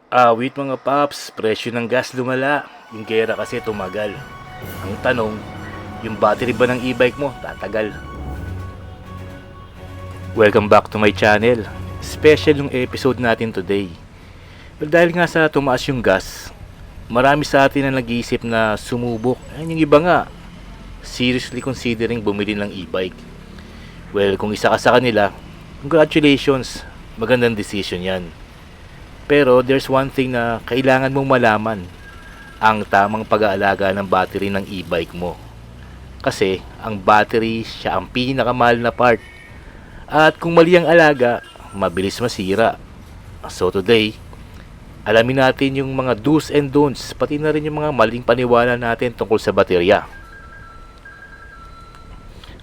Awit mga paps, presyo ng gas lumala. Yung gera kasi tumagal. Ang tanong, yung battery ba ng e-bike mo tatagal? Welcome back to my channel. Special yung episode natin today. Well, dahil nga sa tumaas yung gas, marami sa atin na nag-iisip na sumubok. Ayun, yung iba nga, seriously considering bumili ng e-bike. Well, kung isa ka sa kanila, congratulations, magandang decision yan. Pero there's one thing na kailangan mong malaman, ang tamang pag-aalaga ng battery ng e-bike mo. Kasi ang battery siya ang pinakamahal na part. At kung mali ang alaga, mabilis masira. So today, alamin natin yung mga do's and don'ts, pati na rin yung mga maling paniwala natin tungkol sa baterya.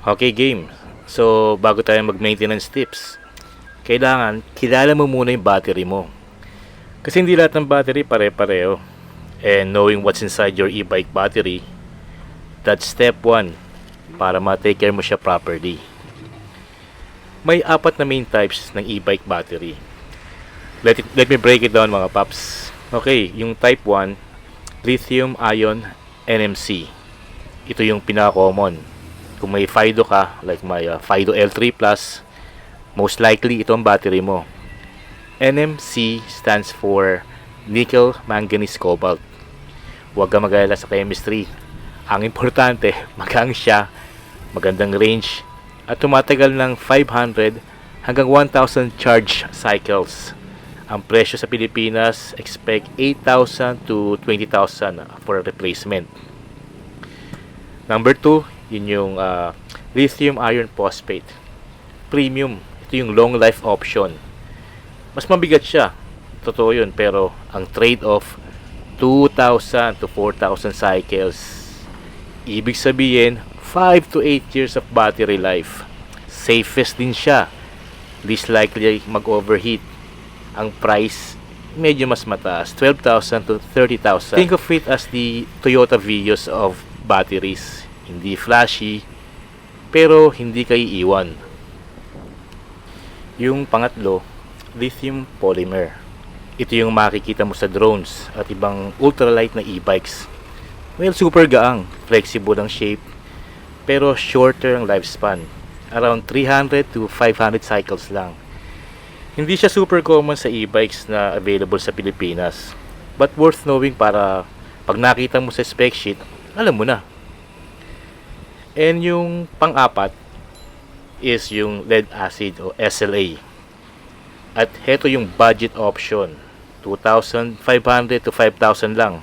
Okay game, so bago tayo mag-maintenance tips, kailangan kilala mo muna yung battery mo. Kasi hindi lahat ng battery pare-pareho. And knowing what's inside your e-bike battery, that's step 1 para ma-take care mo siya properly. May 4 na main types ng e-bike battery. Let me break it down mga paps. Okay, yung type 1, Lithium ion NMC. Ito yung pinaka-common. Kung may Fiido ka, like may Fiido L3+, most likely ito ang battery mo. NMC stands for nickel, manganese, cobalt. Huwag ka mag-alala sa chemistry. Ang importante, magang siya, magandang range, at tumatagal ng 500 hanggang 1,000 charge cycles. Ang presyo sa Pilipinas, expect 8,000 to 20,000 for a replacement. Number 2, yun yung lithium iron phosphate. Premium. Ito yung long life option. Mas mabigat siya, totoo yun, pero ang trade-off 2,000 to 4,000 cycles. Ibig sabihin 5 to 8 years of battery life. Safest din siya, least likely mag-overheat. Ang price medyo mas mataas, 12,000 to 30,000. Think of it as the Toyota Vios of batteries. Hindi flashy, pero hindi kayo iiwan. Yung pangatlo, lithium polymer. Ito yung makikita mo sa drones at ibang ultralight na e-bikes. Well, super gaang, flexible ang shape, pero shorter ang lifespan. Around 300 to 500 cycles lang. Hindi siya super common sa e-bikes na available sa Pilipinas, but worth knowing para pag nakita mo sa spec sheet, alam mo na. And yung pang-apat is yung lead acid o SLA. At heto yung budget option, 2,500 to 5,000 lang.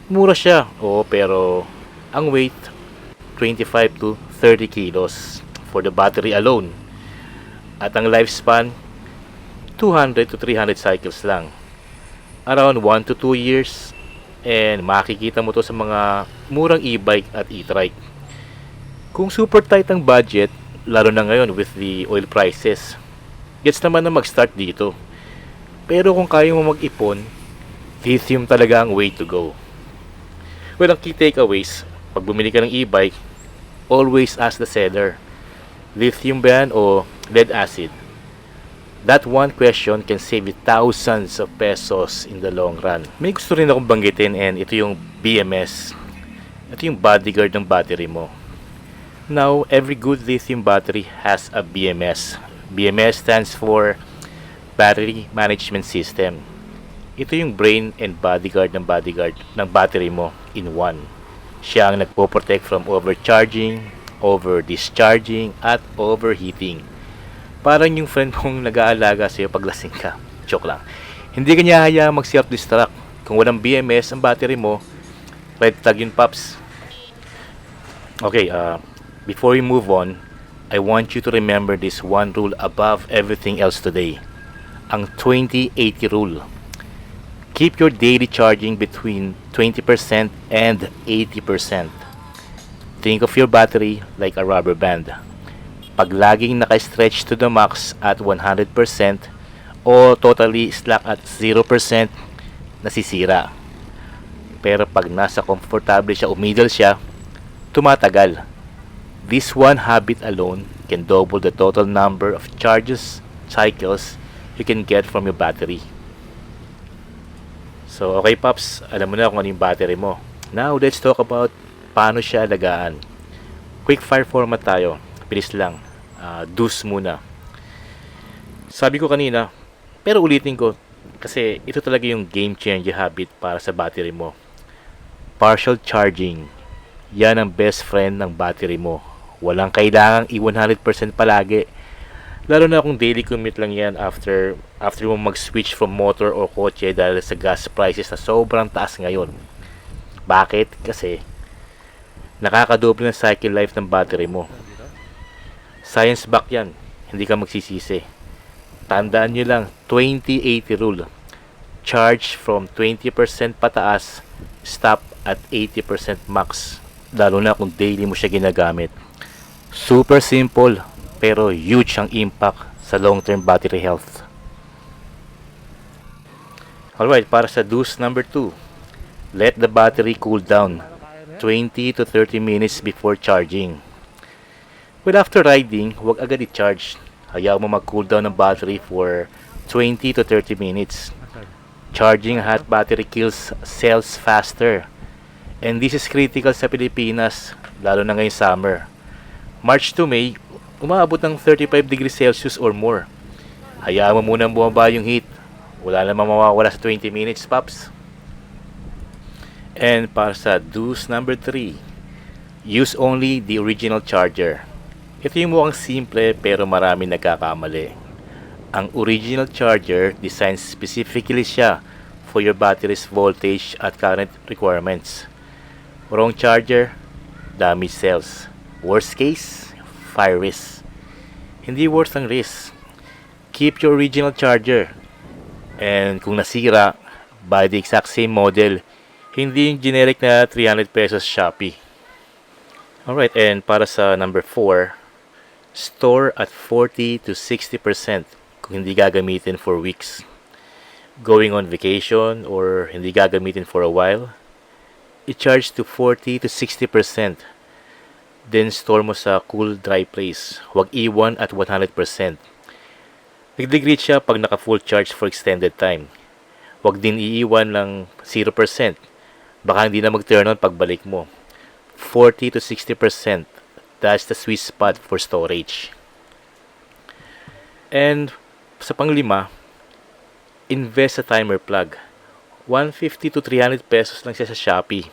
Mura siya, pero ang weight 25 to 30 kilos for the battery alone. At ang lifespan 200 to 300 cycles lang. Around 1 to 2 years, and makikita mo to sa mga murang e-bike at e-trike. Kung super tight ang budget, lalo na ngayon with the oil prices, gets naman na mag-start dito. Pero kung kaya mo mag-ipon, lithium talaga ang way to go. Well, ang key takeaways, pag bumili ka ng e-bike, always ask the seller, lithium ba yan o lead acid? That one question can save you thousands of pesos in the long run. May gusto rin akong banggitin, and ito yung BMS. Ito yung bodyguard ng battery mo. Now, every good lithium battery has a BMS. BMS stands for Battery Management System. Ito yung brain and bodyguard ng battery mo in one. Siya ang nagpo-protect from overcharging, over-discharging, at overheating. Parang yung friend mong nag-aalaga sa'yo pag lasing ka. Joke lang. Hindi ka niya hayaang mag-self-destruct. Kung walang BMS ang battery mo, red flag yun, paps. Okay, before we move on, I want you to remember this one rule above everything else today. Ang 20-80 rule. Keep your daily charging between 20% and 80%. Think of your battery like a rubber band. Pag laging naka-stretch to the max at 100% o totally slack at 0%, nasisira. Pero pag nasa comfortable siya o middle siya, tumatagal. This one habit alone can double the total number of charges cycles you can get from your battery. So, okay Pops, alam mo na kung ano yung battery mo. Now, let's talk about paano siya alagaan. Quick fire format tayo. Bilis lang. Deuce muna. Sabi ko kanina, pero ulitin ko, kasi ito talaga yung game changer habit para sa battery mo. Partial charging. Yan ang best friend ng battery mo. Walang kailangang i-100% palagi. Lalo na kung daily commute lang yan after mo mag-switch from motor o kotse dahil sa gas prices na sobrang taas ngayon. Bakit? Kasi nakakadoble ng cycle life ng battery mo. Science back yan. Hindi ka magsisisi. Tandaan nyo lang, 20-80 rule. Charge from 20% pataas, stop at 80% max. Lalo na kung daily mo siya ginagamit. Super simple, pero huge ang impact sa long-term battery health. Alright, para sa deuce number 2, let the battery cool down 20 to 30 minutes before charging. Well, after riding, huwag agad i-charge. Hayaan mo mag-cool down ng battery for 20 to 30 minutes. Charging a hot battery kills cells faster. And this is critical sa Pilipinas, lalo na ngayong summer. March to May, umaabot ng 35 degrees Celsius or more. Hayaan mo munang bumaba yung heat. Wala namang mawawala sa 20 minutes, Pops. And para sa deuce number 3, use only the original charger. Ito yung mukhang simple pero marami nagkakamali. Ang original charger, designed specifically siya for your battery's voltage at current requirements. Wrong charger, damage cells. Worst case, fire risk. Hindi worth ang risk. Keep your original charger. And kung nasira, buy the exact same model. Hindi yung generic na 300 pesos Shopee. Alright, and para sa number 4, store at 40 to 60% kung hindi gagamitin for weeks. Going on vacation or hindi gagamitin for a while, i-charge to 40 to 60%. Then store mo sa cool, dry place. Huwag iwan at 100%. Nag-degrade siya pag naka-full charge for extended time. Huwag din iiwan ng 0%. Baka hindi na mag-turn on pagbalik mo. 40 to 60%. That's the sweet spot for storage. And sa panglima, invest sa timer plug. 150 to 300 pesos lang siya sa Shopee.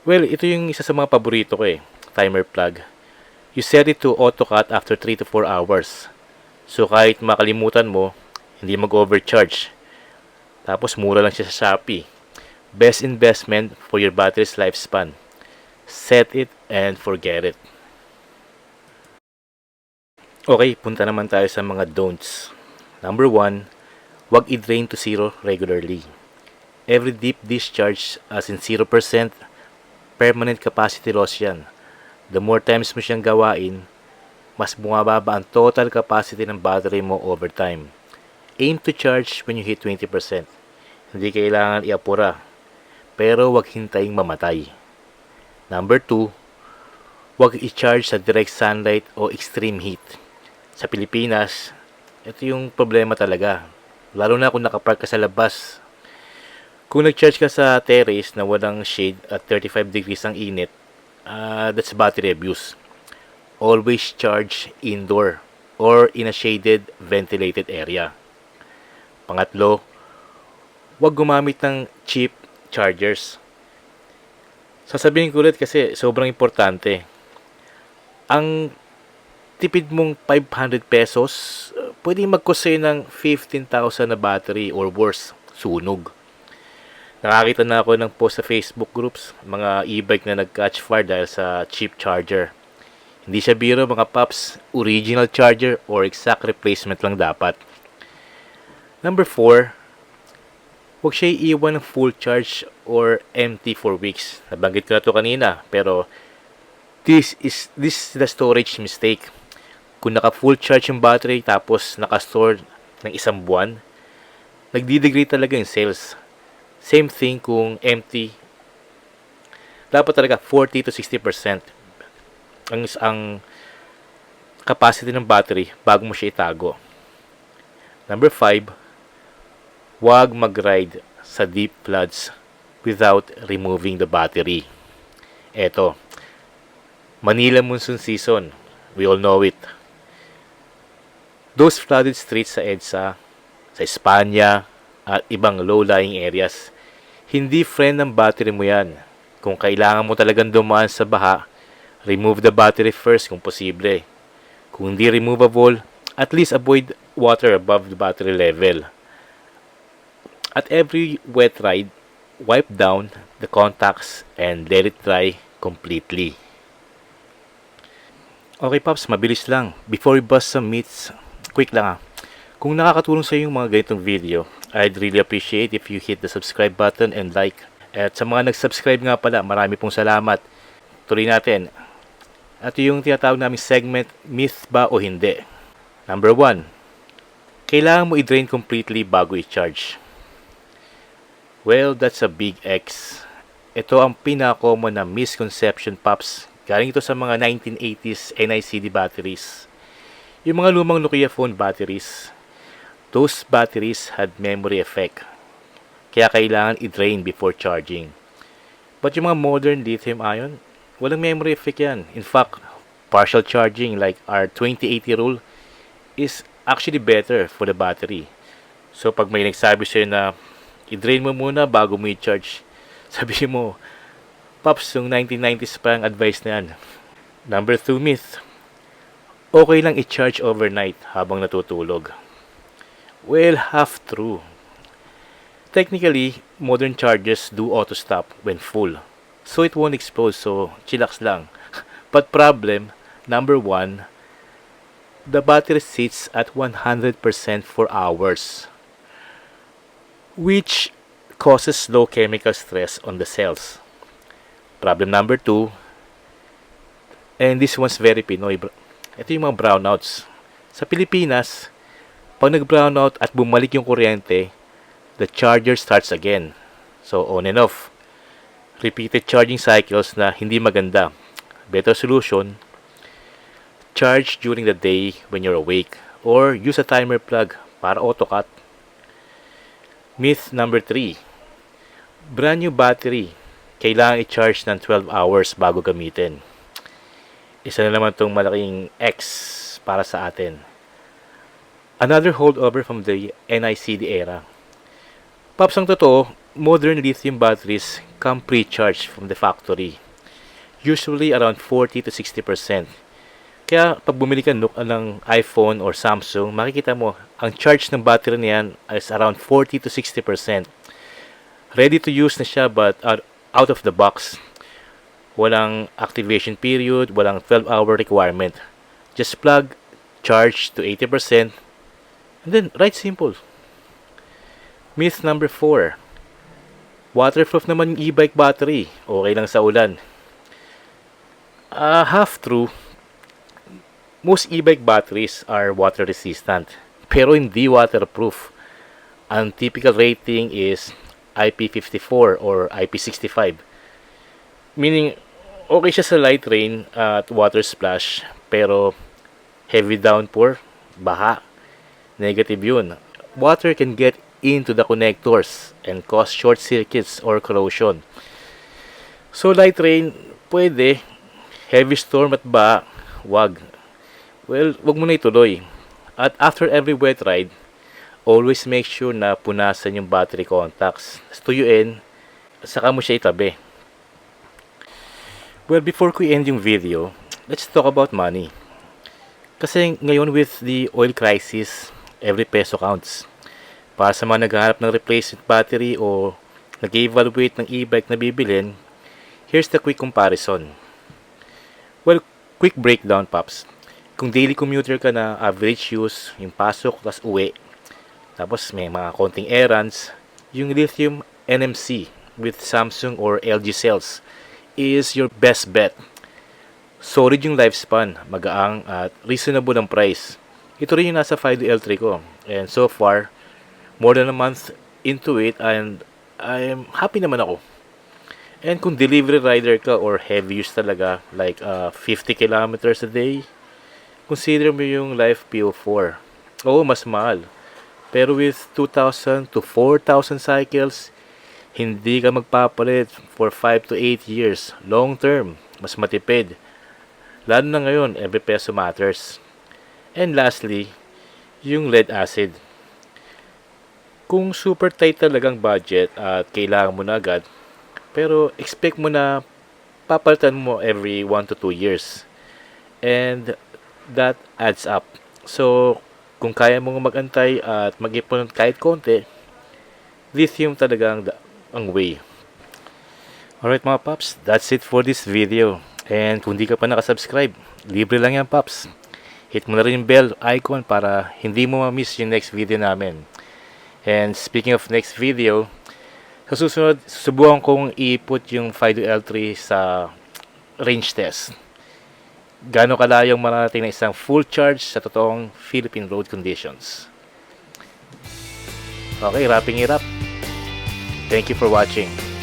Well, ito yung isa sa mga paborito ko eh. Timer plug. You set it to auto cut after 3 to 4 hours. So kahit makalimutan mo, hindi mag-overcharge. Tapos mura lang siya sa Shopee. Best investment for your battery's lifespan. Set it and forget it. Okay, punta naman tayo sa mga don'ts. Number 1, huwag i-drain to zero regularly. Every deep discharge as in 0%, permanent capacity loss yan. The more times mo siyang gawain, mas bumababa ang total capacity ng battery mo over time. Aim to charge when you hit 20%. Hindi kailangan iapura, pero huwag hintaying mamatay. Number 2, huwag i-charge sa direct sunlight o extreme heat. Sa Pilipinas, ito yung problema talaga. Lalo na kung nakapark ka sa labas. Kung nag-charge ka sa terrace na walang shade at 35 degrees ang init, that's battery abuse. Always charge indoor or in a shaded, ventilated area. Pangatlo, huwag gumamit ng cheap chargers. Sasabihin ko ulit kasi sobrang importante. Ang tipid mong 500 pesos, pwedeng mag-cost sa'yo ng 15,000 na battery or worse, sunog. Nakakita na ako ng post sa Facebook groups, mga e-bike na nag-catch fire dahil sa cheap charger. Hindi siya biro mga paps, original charger or exact replacement lang dapat. Number 4, huwag siya iiwan ng full charge or empty for weeks. Nabanggit ko na to kanina, pero this is the storage mistake. Kung naka-full charge yung battery tapos naka-store ng isang buwan, nagdi-degrade talaga yung cells. Same thing kung empty. Dapat talaga 40 to 60% ang capacity ng battery bago mo siya itago. Number 5, huwag mag-ride sa deep floods without removing the battery. Eto, Manila monsoon season. We all know it. Those flooded streets sa EDSA, sa Espanya, at ibang low-lying areas, hindi friend ng battery mo yan. Kung kailangan mo talagang dumaan sa baha, remove the battery first kung posible. Kung hindi removable, at least avoid water above the battery level. At every wet ride, wipe down the contacts and let it dry completely. Okay Pops, mabilis lang. Before we bust some myths, quick lang Kung nakakatulong sa iyo yung mga ganitong video, I'd really appreciate if you hit the subscribe button and like. At sa mga nag-subscribe nga pala, marami pong salamat. Tuloy natin. At yung tinatawag namin segment, myth ba o hindi? Number 1. Kailangan mo i-drain completely bago i-charge. Well, that's a big X. Ito ang pinaka-common na misconception, Pops. Galing ito sa mga 1980s NICD batteries. Yung mga lumang Nokia phone batteries, those batteries had memory effect. Kaya kailangan i-drain before charging. But yung mga modern lithium ion, walang memory effect yan. In fact, partial charging like our 2080 rule is actually better for the battery. So pag may nagsabi sa'yo na i-drain mo muna bago mo i-charge, sabihin mo, Pops, yung 1990s pa ang advice na yan. Number 2 myth. Okay lang i-charge overnight habang natutulog. Well, half true. Technically, modern chargers do auto-stop when full. So it won't explode, so chillax lang. But problem, number 1, the battery sits at 100% for hours, which causes low chemical stress on the cells. Problem number 2, and this one's very Pinoy, ito yung mga brownouts. Sa Pilipinas, pag nag-brownout at bumalik yung kuryente, the charger starts again. So on and off. Repeated charging cycles na hindi maganda. Better solution, charge during the day when you're awake or use a timer plug para auto-cut. Myth number 3. Brand new battery, kailangan i-charge ng 12 hours bago gamitin. Isa na naman itong malaking X para sa atin. Another holdover from the NICD era. Pops, ang totoo, modern lithium batteries come pre-charged from the factory. Usually around 40 to 60%. Kaya pag bumili ka ng iPhone or Samsung, makikita mo, ang charge ng battery niyan is around 40 to 60%. Ready to use na siya but out of the box. Walang activation period, walang 12-hour requirement. Just plug, charge to 80%, and then right simple. Myth number 4. Waterproof naman yung e-bike battery. Okay lang sa ulan. Half true. Most e-bike batteries are water resistant, pero hindi waterproof. Ang typical rating is IP54 or IP65. Meaning, okay siya sa light rain at water splash, pero heavy downpour, baha, negative yun. Water can get into the connectors and cause short circuits or corrosion. So light rain, pwede. Heavy storm at baha, wag. Well, wag mo na ituloy. At after every wet ride, always make sure na punasan yung battery contacts. Tuyuin, saka mo siya itabi. Well, before we end yung video, let's talk about money. Kasi ngayon with the oil crisis, every peso counts. Para sa mga naghahanap ng replacement battery o nag-evaluate ng e-bike na bibilin, here's the quick comparison. Well, quick breakdown, Pops. Kung daily commuter ka na average use, yung pasok plus uwi, tapos may mga konting errands, yung Lithium NMC with Samsung or LG cells is your best bet. Solid yung lifespan, magaang at reasonable ang price. Ito rin yung nasa Fiido L3 ko. And so far, more than a month into it and I'm happy naman ako. And kung delivery rider ka or heavy use talaga, like 50 kilometers a day, consider mo yung Life PO4. Oo, mas mahal. Pero with 2,000 to 4,000 cycles, Hindi ka magpapalit for 5 to 8 years. Long term, mas matipid. Lalo na ngayon, every peso matters. And lastly, yung lead acid. Kung super tight talagang budget at kailangan mo na agad, pero expect mo na papalitan mo every 1 to 2 years. And that adds up. So, kung kaya mong magantay at mag-ipon kahit konti, lithium talagang ang way. Alright mga paps, that's it for this video. And kung di ka pa nakasubscribe, libre lang yan paps. Hit mo na rin yung bell icon para hindi mo ma-miss yung next video namin. And speaking of next video, sa susunod, susubukan kong i-put yung Fiido L3 sa range test. Gaano kalayong mararating na isang full charge sa totoong Philippine road conditions. Okay, wrapping it up. Thank you for watching.